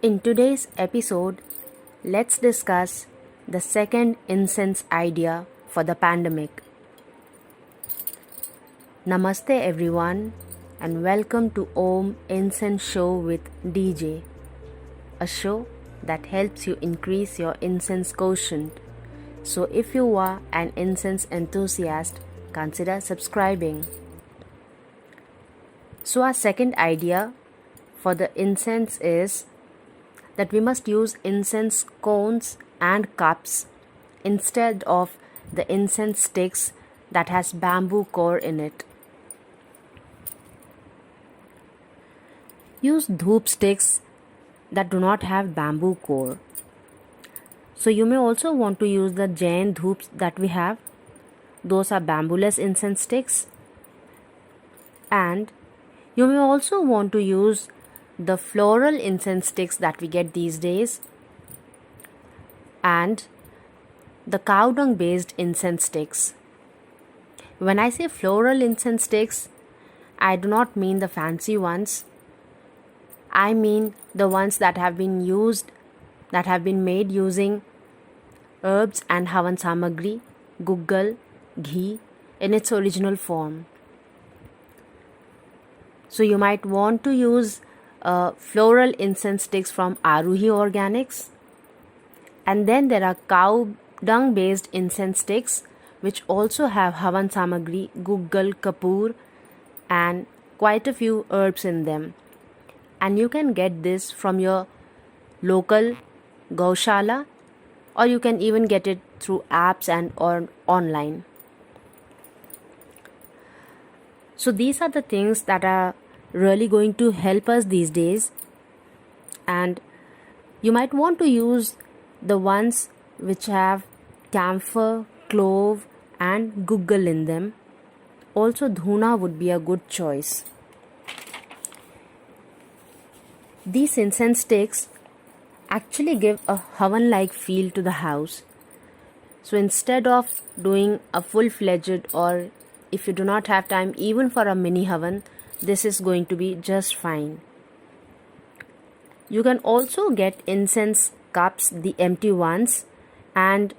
In today's episode, let's discuss the second incense idea for the pandemic. Namaste everyone and welcome to Om Incense Show with DJ, a show that helps you increase your incense quotient. So if you are an incense enthusiast, consider subscribing. So our second idea for the incense is that we must use incense cones and cups instead of the incense sticks that has bamboo core in it. Use dhoop sticks that do not have bamboo core. So you may also want to use the Jain dhoops that we have. Those are bambooless incense sticks. And you may also want to use the floral incense sticks that we get these days and the cow dung based incense sticks. When I say floral incense sticks, I do not mean the fancy ones. I mean the ones that have been made using herbs and havan samagri, guggal, ghee in its original form. So you might want to use floral incense sticks from Aruhi Organics. And then there are cow dung based incense sticks which also have havan samagri, guggal, kapoor and quite a few herbs in them. And you can get this from your local gaushala or you can even get it through apps and or online. So these are the things that are really going to help us these days, and you might want to use the ones which have camphor, clove and guggal in them. Also dhuna would be a good choice. These incense sticks actually give a havan-like feel to the house. So instead of doing a full-fledged, or if you do not have time even for a mini havan, this is going to be just fine. You can also get incense cups, the empty ones, and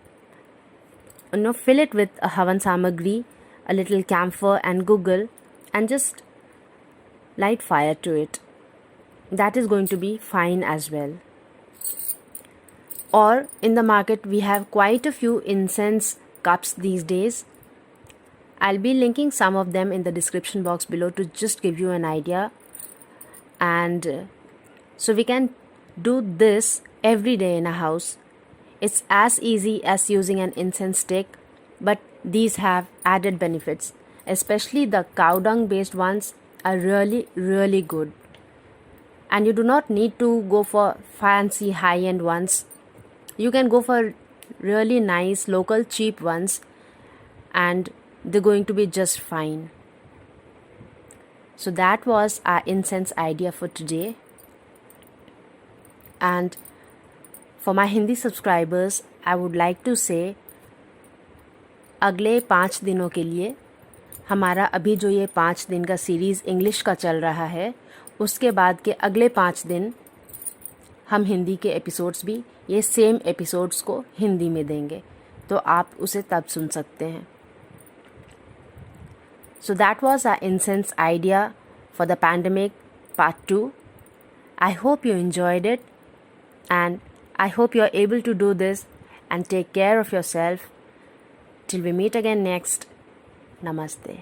fill it with a havan samagri, a little camphor and guggal, and just light fire to it. That is going to be fine as well. Or in the market we have quite a few incense cups these days. I'll be linking some of them in the description box below to just give you an idea. And so we can do this every day in a house. It's as easy as using an incense stick, but these have added benefits. Especially the cow dung based ones are really good. And you do not need to go for fancy high-end ones. You can go for really nice local cheap ones and they're going to be just fine. So that was our incense idea for today. And for my Hindi subscribers, I would like to say अगले 5 दिनों के लिए हमारा अभी जो ये 5 दिन का सीरीज़ इंग्लिश का चल रहा है, उसके बाद के अगले 5 दिन हम हिंदी के एपिसोड्स भी ये सेम एपिसोड्स को हिंदी में देंगे, तो आप उसे तब सुन सकते हैं. So that was our incense idea for the pandemic part 2. I hope you enjoyed it and I hope you are able to do this and take care of yourself. Till we meet again next. Namaste.